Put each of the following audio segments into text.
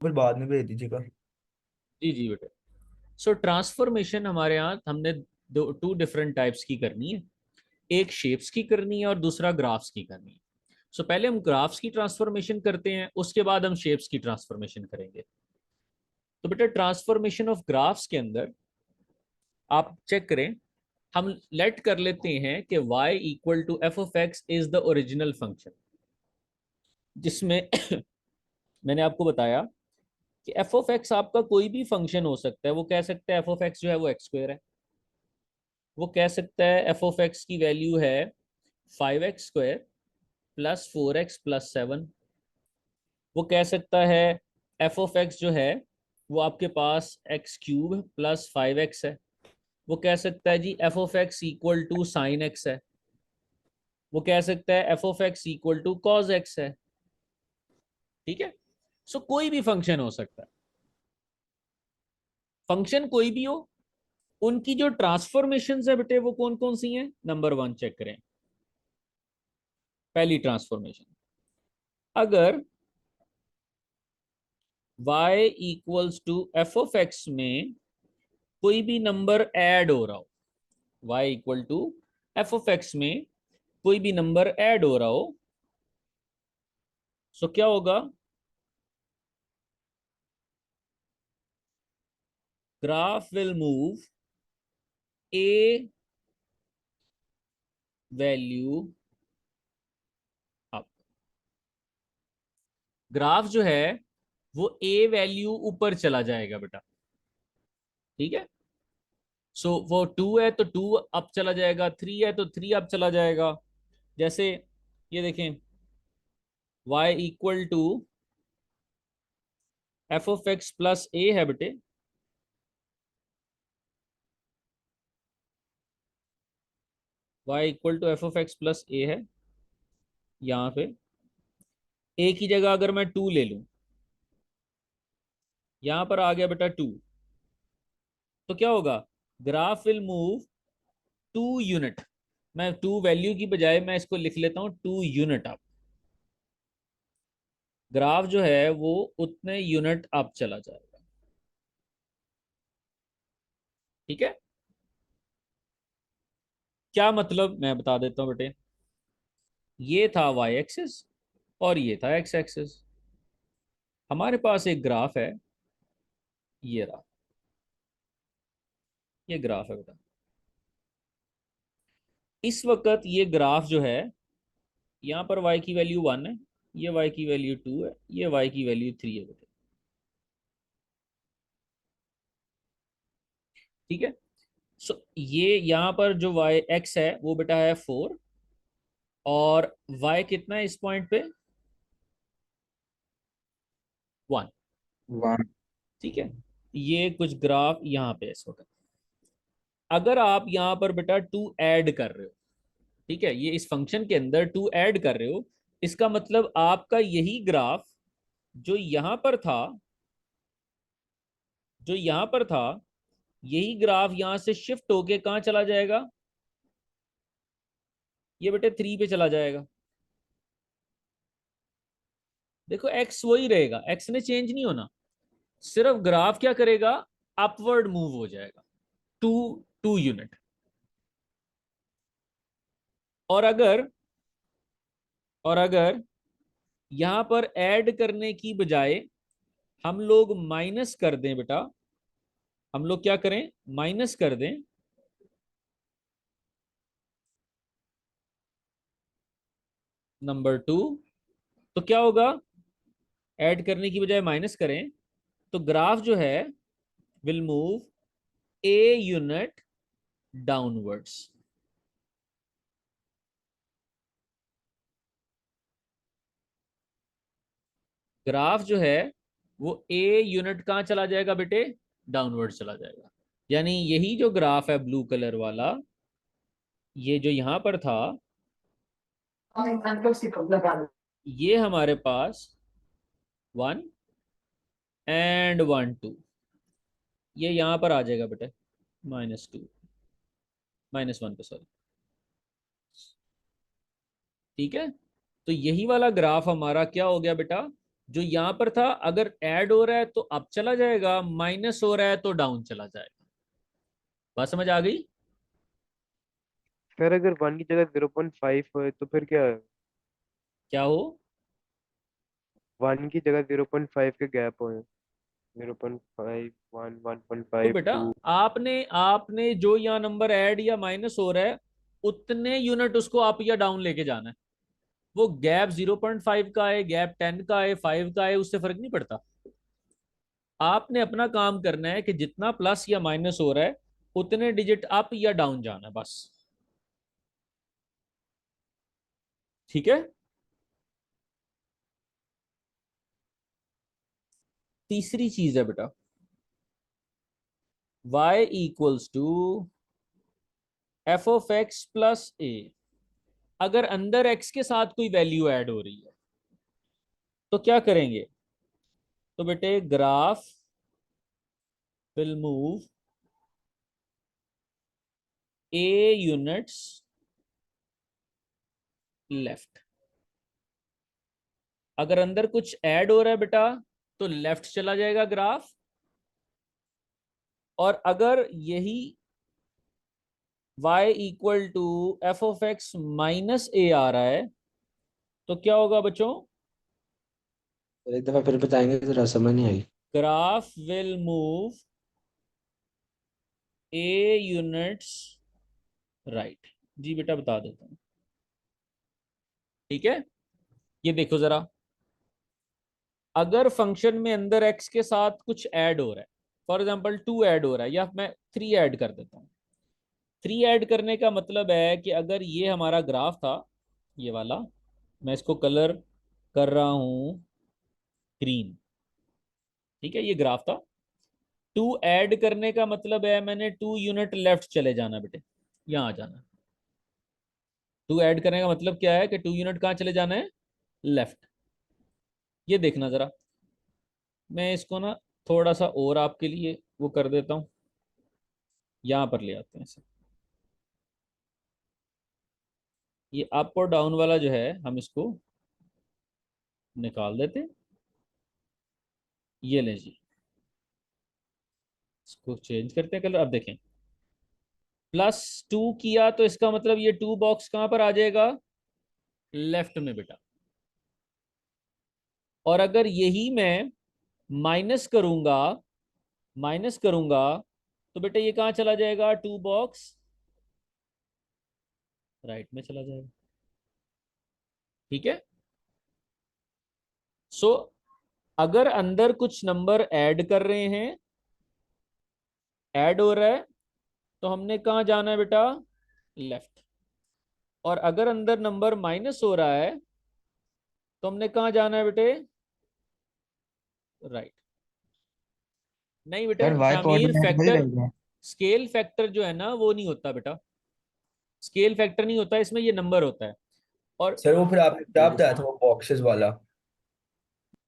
फिर बाद में भेज दीजिएगा। जी जी बेटा। सो ट्रांसफॉर्मेशन हमारे यहाँ हमने दो टू डिफरेंट टाइप्स की करनी है। एक शेप्स की करनी है और दूसरा ग्राफ्स की करनी है। सो पहले हम ग्राफ्स की ट्रांसफॉर्मेशन करते हैं, उसके बाद हम शेप्स की ट्रांसफॉर्मेशन करेंगे। तो बेटा ट्रांसफॉर्मेशन ऑफ ग्राफ्स के अंदर आप चेक करें, हम लेट कर लेते हैं कि y equal to F of X is the original function, जिसमें मैंने आपको बताया कि एफ ऑफ एक्स आपका कोई भी फंक्शन हो सकता है। वो कह सकता है एफ ऑफ एक्स जो है वो एक्स स्क्वायर है। वो कह सकता है एफ ऑफ एक्स की वैल्यू है 5x² प्लस 4x+7। वो कह सकता है एफ ऑफ एक्स जो है वो आपके पास x³ प्लस 5x है। वो कह सकता है जी F of X equal to sine X है। वो कह सकता है F of X equal to cos X है। ठीक है। सो कोई भी फंक्शन हो सकता है, फंक्शन कोई भी हो। उनकी जो ट्रांसफॉर्मेशन है बेटे वो कौन कौन सी हैं, नंबर वन चेक करें। पहली ट्रांसफॉर्मेशन, अगर y equals to F of X में कोई भी नंबर ऐड हो रहा हो, y equal to F of X में कोई भी नंबर ऐड हो रहा हो, सो क्या होगा, graph will move A value up. Graph जो है वो ए वैल्यू ऊपर चला जाएगा बेटा। ठीक है। सो वो टू है तो टू अप चला जाएगा, थ्री है तो थ्री अप चला जाएगा। जैसे ये देखें, y equal to F of X plus A है बेटे। y equal to F of X plus A है। यहाँ पे ए की जगह अगर मैं टू ले लूं, यहां पर आ गया बेटा टू, तो क्या होगा, ग्राफ विल मूव 2 यूनिट। मैं टू वैल्यू की बजाय मैं इसको लिख लेता हूं 2 यूनिट अप। ग्राफ जो है वो उतने यूनिट अप चला जाएगा। ठीक है। क्या मतलब मैं बता देता हूं बेटे। ये था वाई एक्सिस और ये था एक्स एक्सिस। हमारे पास एक ग्राफ है, ये रहा, ये ग्राफ है बेटा। इस वक्त ये ग्राफ जो है, यहाँ पर y की वैल्यू 1 है, ये y की वैल्यू 2 है, ये y की वैल्यू 3 है बेटे। ठीक है। सो ये यहाँ पर जो y x है वो बेटा है 4, और y कितना है इस पॉइंट पे, 1। वन। ठीक है। ये कुछ ग्राफ यहाँ पे इस वक्त, अगर आप यहाँ पर बेटा टू ऐड कर रहे हो, ठीक है, ये इस फंक्शन के अंदर टू ऐड कर रहे हो, इसका मतलब आपका यही ग्राफ जो यहां पर था, जो यहां पर था, यही ग्राफ यहां से शिफ्ट होके कहां चला जाएगा, ये बेटे 3 पे चला जाएगा। देखो एक्स वही रहेगा, एक्स ने चेंज नहीं होना, सिर्फ ग्राफ क्या करेगा, अपवर्ड मूव हो जाएगा, टू 2 यूनिट। और अगर और अगर यहां पर ऐड करने की बजाय हम लोग माइनस कर दें बेटा, हम लोग क्या करें, माइनस कर दें, नंबर 2, तो क्या होगा, ऐड करने की बजाय माइनस करें तो ग्राफ जो है will move a unit downwards. Graph जो है वो ए यूनिट कहां चला जाएगा बेटे, डाउनवर्ड चला जाएगा। यानी यही जो ग्राफ है ब्लू कलर वाला, ये जो यहां पर था, ये हमारे पास 1 और 1 2, ये यहां पर आ जाएगा बेटे -2, -1 पे सॉरी। ठीक है। तो यही वाला ग्राफ हमारा क्या हो गया बेटा, जो यहां पर था अगर ऐड हो रहा है तो अप चला जाएगा, माइनस हो रहा है तो डाउन चला जाएगा। बात समझ आ गई? फिर अगर 1 की जगह 0.5 हो तो फिर क्या है? क्या हो? 1 की जगह 0.5 के गैप हो, 0.5, 1, तो 1.5, बेटा 2। आपने आपने जो यहाँ नंबर ऐड या माइनस हो रहा है उतने यूनिट उसको अप या डाउन लेके जाना है। वो गैप 0.5 का है, गैप 10 का है, 5 का है, उससे फर्क नहीं पड़ता। आपने अपना काम करना है कि जितना प्लस या माइनस हो रहा है उतने डिजिट अप या डाउन जाना है बस। ठीक है। तीसरी चीज है बेटा, y equals to F of X plus A. अगर अंदर x के साथ कोई वैल्यू ऐड हो रही है तो क्या करेंगे? तो बेटे graph will move a units left. अगर अंदर कुछ ऐड हो रहा है बेटा तो लेफ्ट चला जाएगा ग्राफ। और अगर यही y equal to F of X minus A आ रहा है तो क्या होगा बच्चों? एक दफा फिर बताएंगे, जरा समझ नहीं आई। Graph will move A units right. जी बेटा बता देता हूं। ठीक है, ये देखो जरा, अगर फंक्शन में अंदर x के साथ कुछ ऐड हो रहा है, फॉर एग्जांपल 2 ऐड हो रहा है या मैं 3 ऐड कर देता हूँ। 3 ऐड करने का मतलब है कि अगर ये हमारा ग्राफ था, ये वाला, मैं इसको कलर कर रहा हूं ग्रीन। ठीक है, ये ग्राफ था। 2 ऐड करने का मतलब है मैंने 2 यूनिट लेफ्ट चले जाना बेटे, यहां आ जाना। 2 ऐड करने का मतलब क्या है कि 2 यूनिट कहाँ चले जाना है? लेफ्ट। ये देखना जरा, मैं इसको ना थोड़ा सा और आपके लिए वो कर देता हूँ, यहां पर ले आते हैं इसे। ये अप और डाउन वाला जो है हम इसको निकाल देते हैं। ये लें जी, इसको चेंज करते हैं कलर। अब देखें, +2 किया तो इसका मतलब ये 2 बॉक्स कहां पर आ जाएगा? लेफ्ट में बेटा। और अगर यही मैं माइनस करूंगा, माइनस करूंगा तो बेटा ये कहां चला जाएगा? 2 बॉक्स राइट में चला जाएगा। ठीक है। सो अगर अंदर कुछ नंबर ऐड कर रहे हैं, ऐड हो रहा है, तो हमने कहां जाना है बेटा? लेफ्ट। और अगर अंदर नंबर माइनस हो रहा है तो हमने कहां जाना है बेटे? राइट। नहीं बेटे सर वाई तामीर कोऑर्डिनेट वही फैक्टर, रहेगा। स्केल फैक्टर जो है ना वो नहीं होता बेटा। स्केल फैक्टर नहीं होता, इसमें ये नंबर होता है। और सर वो फिर आपने क्या बताया था वो बॉक्सेस वाला?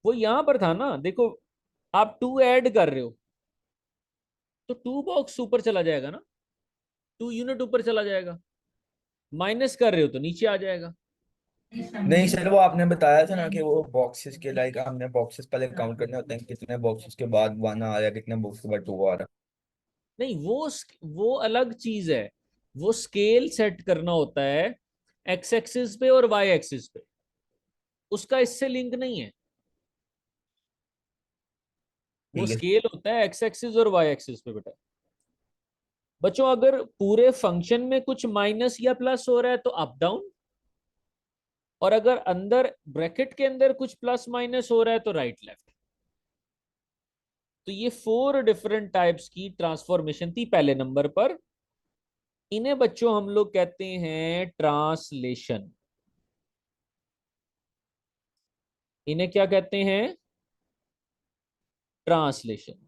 वो यहां पर था ना, देखो आप 2 ऐड कर रहे हो तो 2 बॉक्स ऊपर चला जाएगा ना, 2 यूनिट ऊपर चला जाएगा। माइनस कर रहे हो तो नीचे आ जाएगा। नहीं सर, वो आपने बताया था ना कि वो बॉक्सेस के लाइक हमने बॉक्सेस पहले काउंट करने होते हैं, कितने बॉक्सेस के बाद वन आ रहा है, कितने बॉक्स के बाद टू आ रहा नहीं वो अलग चीज है। वो स्केल सेट करना होता है एक्स एक्सिस पे और वाई एक्सिस पे, उसका इससे लिंक नहीं है। है। वो ठीक है। स्केल होता है एक्स एक्सिस और वाई एक्सिस पे बेटा। बच्चों अगर पूरे फंक्शन में कुछ माइनस या प्लस हो रहा है तो अप डाउन, और अगर अंदर ब्रैकेट के अंदर कुछ प्लस माइनस हो रहा है तो राइट लेफ्ट। तो ये 4 डिफरेंट टाइप्स की ट्रांसफॉर्मेशन थी पहले नंबर पर। इन्हें बच्चों हम लोग कहते हैं ट्रांसलेशन। इन्हें क्या कहते हैं? ट्रांसलेशन।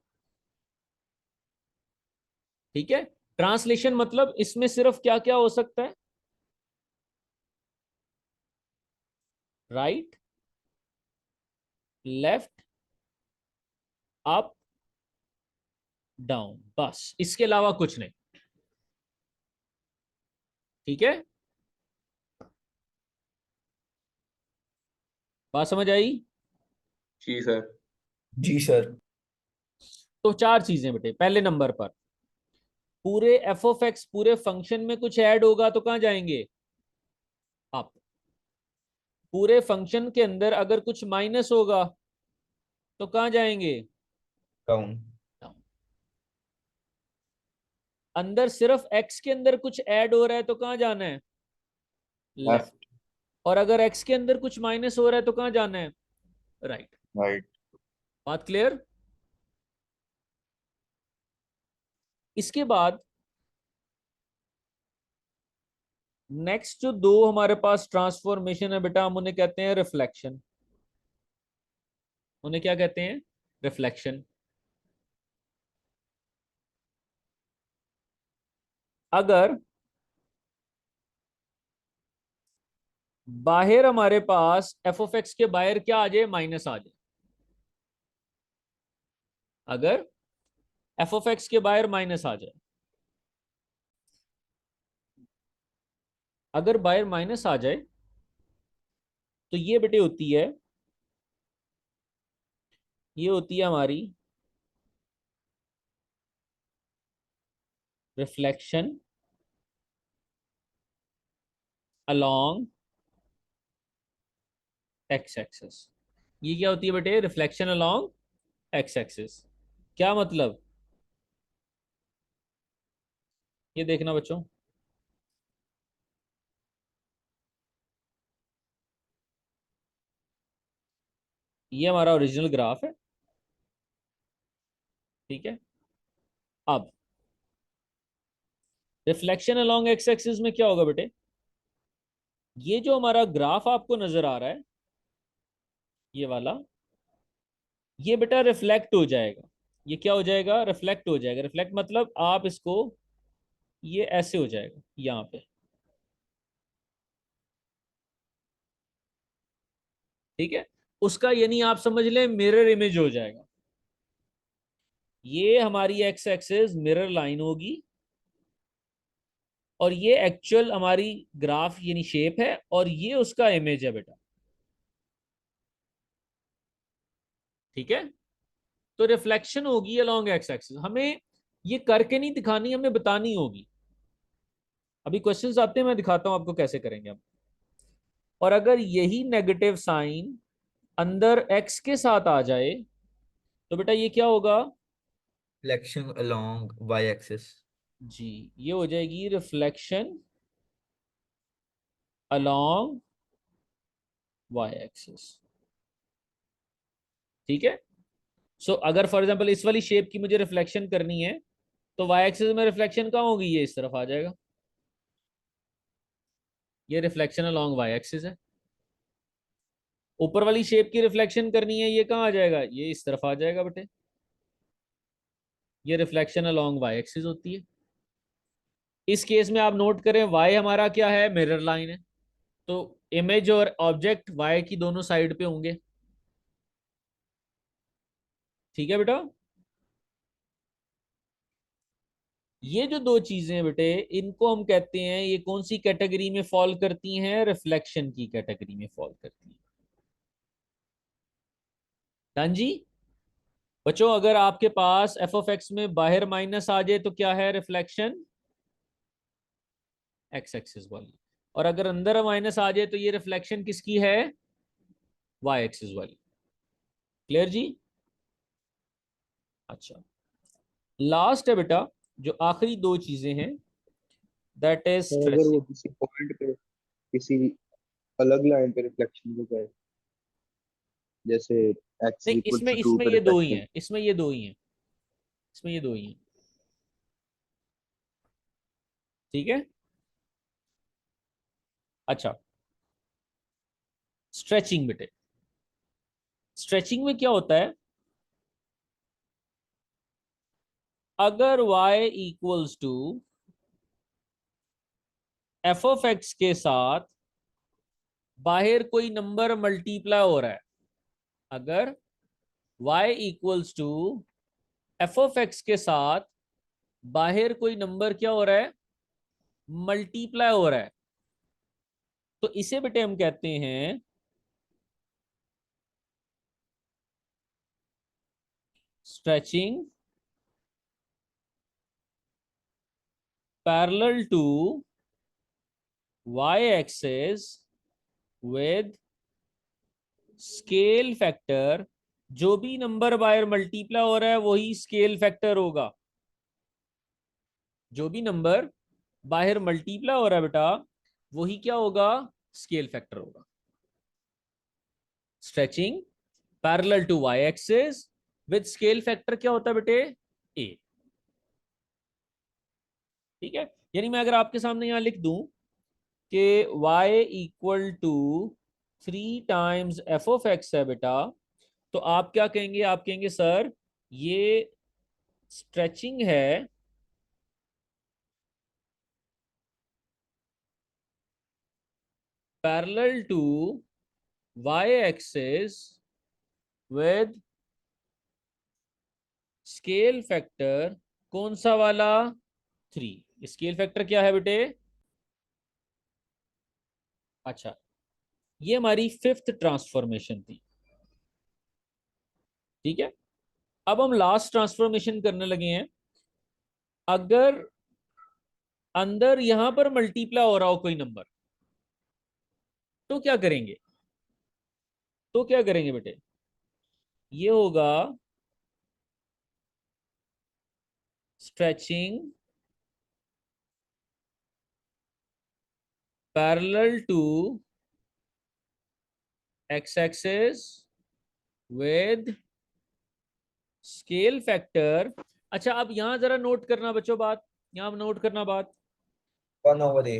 ठीक है। ट्रांसलेशन मतलब इसमें सिर्फ क्या क्या हो सकता है? राइट, लेफ्ट, अप, डाउन, बस इसके अलावा कुछ नहीं। ठीक है, बात समझ आई? जी सर। जी सर। तो चार चीजें बेटे। पहले नंबर पर पूरे एफ ऑफ एक्स पूरे फंक्शन में कुछ ऐड होगा तो कहां जाएंगे? अप। पूरे फंक्शन के अंदर अगर कुछ माइनस होगा तो कहां जाएंगे? डाउन। डाउन। अंदर सिर्फ एक्स के अंदर कुछ ऐड हो रहा है तो कहां जाना है? लेफ्ट। लेफ्ट। और अगर एक्स के अंदर कुछ माइनस हो रहा है तो कहां जाना है? राइट। राइट। बात क्लियर? इसके बाद नेक्स्ट जो दो हमारे पास ट्रांसफॉर्मेशन है बेटा, हम उन्हें कहते हैं रिफ्लेक्शन। उन्हें क्या कहते हैं? रिफ्लेक्शन। अगर बाहर हमारे पास एफ ऑफ एक्स के बाहर क्या आ जाए? माइनस आ जाए। अगर एफ ऑफ एक्स के बाहर माइनस आ जाए, अगर बाहर माइनस आ जाए तो ये बेटे होती है, ये होती है हमारी रिफ्लेक्शन अलोंग एक्स एक्सिस। ये क्या होती है बेटे? Reflection along x axis. क्या मतलब? ये देखना बच्चों, ये हमारा ओरिजिनल ग्राफ है, ठीक है। अब रिफ्लेक्शन अलोंग एक्स एक्सिस में क्या होगा बेटे? ये जो हमारा ग्राफ आपको नजर आ रहा है, ये वाला, ये बेटा रिफ्लेक्ट हो जाएगा। ये क्या हो जाएगा? रिफ्लेक्ट हो जाएगा। रिफ्लेक्ट मतलब आप इसको, ये ऐसे हो जाएगा यहां पे, ठीक है। उसका यानी आप समझ लें मिरर इमेज हो जाएगा। ये हमारी एक्स एक्सिस मिरर लाइन होगी और ये एक्चुअल हमारी ग्राफ यानी शेप है और ये उसका इमेज है बेटा, ठीक है। तो रिफ्लेक्शन होगी अलोंग एक्स एक्सिस। हमें ये करके नहीं दिखानी, हमें बतानी होगी। अभी क्वेश्चंस आते हैं, मैं दिखाता हूं आपको कैसे करेंगे हम। और अगर यही नेगेटिव साइन अंदर एक्स के साथ आ जाए तो बेटा ये क्या होगा? Reflection along Y axis. जी, ये हो जाएगी रिफ्लेक्शन अलोंग वाई एक्सिस, ठीक है। सो अगर फॉर एग्जांपल इस वाली शेप की मुझे रिफ्लेक्शन करनी है तो वाई एक्सिस में रिफ्लेक्शन कहाँ होगी? ये इस तरफ आ जाएगा। ये रिफ्लेक्शन अलोंग वाई एक्सिस है। ऊपर वाली शेप की रिफ्लेक्शन करनी है, ये कहाँ आ जाएगा? ये इस तरफ आ जाएगा बेटे। ये रिफ्लेक्शन अलोंग वाई एक्सिस होती है। इस केस में आप नोट करें वाई हमारा क्या है? मिरर लाइन है। तो इमेज और ऑब्जेक्ट वाई की दोनों साइड पे होंगे, ठीक है बेटा। ये जो दो चीजें हैं बेटे, इनको हम कहते हैं, ये कौन सी कैटेगरी में फॉल करती हैं? रिफ्लेक्शन की कैटेगरी में फॉल करती हैं। डन जी। बच्चों अगर आपके पास एफ ऑफ एक्स में बाहर माइनस आ जाए तो क्या है? रिफ्लेक्शन एक्स एक्सिस वाली। और अगर अंदर माइनस आ जाए तो ये रिफ्लेक्शन किसकी है? वाई एक्सिस वाली। क्लियर जी? अच्छा, लास्ट है बेटा जो आखिरी दो चीजें हैं, दैट इज सर अगर वो स्ट्रेचिंग। किसी पॉइंट पे किसी अलग लाइन पे रिफ्लेक्शन हो जाए, जैसे एक्स नहीं, इज इक्वल इसमें टू 2 इसमें पे ये दो ही रिफ्लेक्शन। हैं, इसमें ये दो ही हैं, इसमें ये दो ही हैं, ठीक है। अच्छा, स्ट्रेचिंग बेटे। स्ट्रेचिंग में क्या होता है? अगर y equals to F of X के साथ बाहर कोई नंबर मल्टीप्लाई हो रहा है, अगर y equals to F of X के साथ बाहर कोई नंबर क्या हो रहा है? मल्टीप्लाई हो रहा है, तो इसे बेटे हम कहते हैं stretching parallel to y-axis with scale factor, जो भी नंबर बाय मल्टीप्लाई हो रहा है वही स्केल फैक्टर होगा। जो भी नंबर बाहर मल्टीप्लाई हो रहा है बेटा वही क्या होगा, स्केल फैक्टर होगा। Stretching parallel to Y axis with scale factor क्या होता है बेटे, ए। ठीक है, यानी मैं अगर आपके सामने यहां लिख दूं कि y equal to 3 times F of X है बेटा, तो आप क्या कहेंगे, आप कहेंगे सर ये स्ट्रेचिंग है parallel to y axis with scale factor, कौन सा वाला, 3। स्केल फैक्टर क्या है बेटे, अच्छा ये हमारी 5th ट्रांसफॉर्मेशन थी। ठीक है, अब हम लास्ट ट्रांसफॉर्मेशन करने लगे हैं। अगर अंदर यहां पर मल्टीप्लाई हो रहा हो कोई नंबर, तो क्या करेंगे, तो क्या करेंगे बेटे, ये होगा stretching parallel to X axis with scale factor. अच्छा अब यहां जरा नोट करना बच्चों बात, यहां नोट करना बात, 1/a।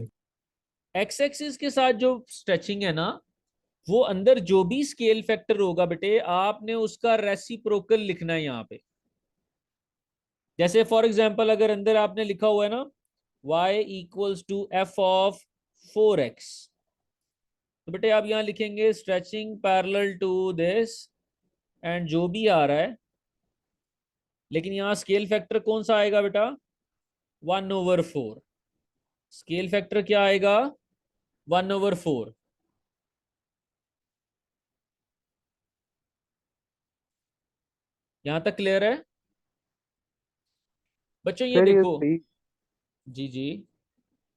एक्स एक्सिस के साथ जो स्ट्रेचिंग है ना, वो अंदर जो भी स्केल फैक्टर होगा बेटे आपने उसका रेसिप्रोकल लिखना है यहां पे। जैसे फॉर एग्जांपल अगर अंदर आपने लिखा हुआ है ना y equals to F of 4x, तो बेटे आप यहां लिखेंगे stretching parallel to this and जो भी आ रहा है, लेकिन यहां स्केल फैक्टर कौन सा आएगा बेटा, 1/4। स्केल फैक्टर क्या आएगा, 1/4। यहां तक क्लियर है बच्चों, ये फिर ये देखो। सही, जी जी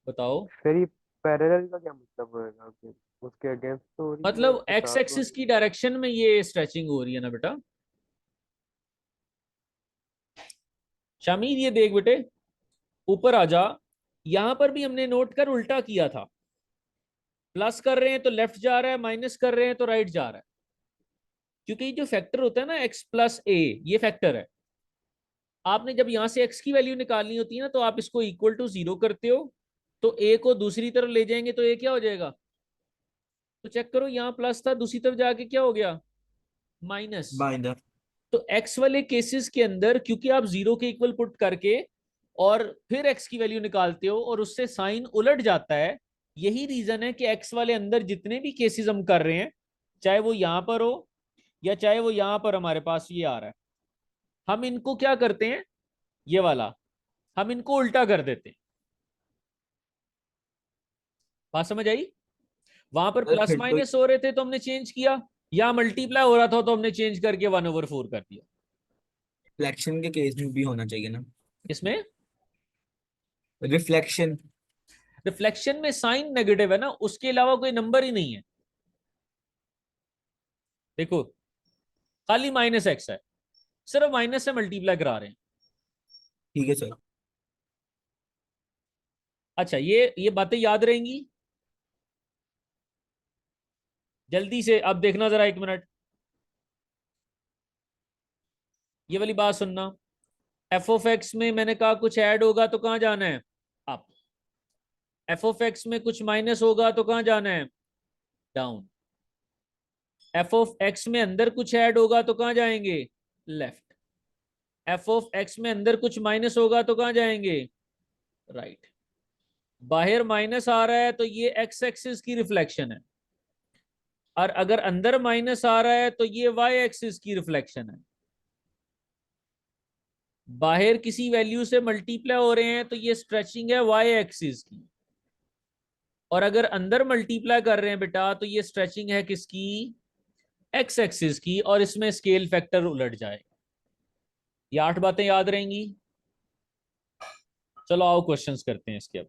बताओ। फिर ये पैरेलल का क्या मतलब होएगा कि उसके अगेंस्ट तो हो रही है या मतलब उसके एक्स साथ हो एक्सिस रही की डायरेक्शन में ये स्ट्रेचिंग हो रही है ना बेटा। शामिर ये देख बेटे, ऊपर आ जा, यहां पर भी हमने नोट कर उल्टा किया था। प्लस कर रहे हैं तो लेफ्ट जा रहा है, माइनस कर रहे हैं तो राइट जा रहा है, क्योंकि ये जो फैक्टर होता है ना x प्लस ए, ये फैक्टर है। आपने जब यहां से x की वैल्यू निकालनी होती है ना, तो आप इसको इक्वल टू 0 करते हो, तो a को दूसरी तरफ ले जाएंगे तो a क्या हो जाएगा, तो चेक करो यहाँ प्लस था दूसरी तरफ जाके क्या हो गया, माइनस। बाइंडर। तो x वाले केसेस के अंदर क्योंकि आप 0 के इक्वल पुट करके और फिर x की वैल्यू निकालते हो और उससे साइन उलट जाता है, यही रीजन है कि x वाले अंदर जितने भी केसेस हम कर रहे हैं, चाहे वो यहां पर हो या चाहे वो यहां पर हमारे पास ये आ रहा है, हम इनको क्या करते हैं, ये वाला हम इनको उल्टा कर देते हैं। बात समझ आई, वहां पर प्लस फिर तो माइनस हो रहे थे तो हमने चेंज किया, या मल्टीप्लाई हो रहा था तो हमने चेंज करके 1/4 कर दिया। रिफ्लेक्शन के केस में भी होना चाहिए ना, इसमें रिफ्लेक्शन। रिफ्लेक्शन में साइन नेगेटिव है ना, उसके अलावा कोई नंबर ही नहीं है। देखो खाली माइनस एक्स है, सिर्फ माइनस से मल्टीप्लाई करा रहे हैं। ठीक है सर। अच्छा ये बातें याद रहेंगी, जल्दी से अब देखना जरा 1 मिनट, ये वाली बात सुनना। एफ ऑफ एक्स में मैंने कहा कुछ ऐड होगा तो कहां जाना है, अप। एफ ऑफ एक्स में कुछ माइनस होगा तो कहां जाना है, डाउन। एफ ऑफ एक्स में अंदर कुछ ऐड होगा तो कहां जाएंगे, लेफ्ट। एफ ऑफ एक्स में अंदर कुछ माइनस होगा तो कहां जाएंगे, राइट। बाहर माइनस आ रहा है तो ये एक्स एक्सिस की रिफ्लेक्शन है, और अगर अंदर माइनस आ रहा है तो ये वाई एक्सिस की रिफ्लेक्शन है। बाहर किसी वैल्यू से मल्टीप्लाई हो रहे हैं तो ये स्ट्रेचिंग है वाई एक्सिस की, और अगर अंदर मल्टीप्लाई कर रहे हैं बेटा तो ये स्ट्रेचिंग है किसकी, एक्स एक्सिस की, और इसमें स्केल फैक्टर उलट जाएगा। ये 8 बातें याद रहेंगी? चलो आओ क्वेश्चंस करते हैं इसके अब।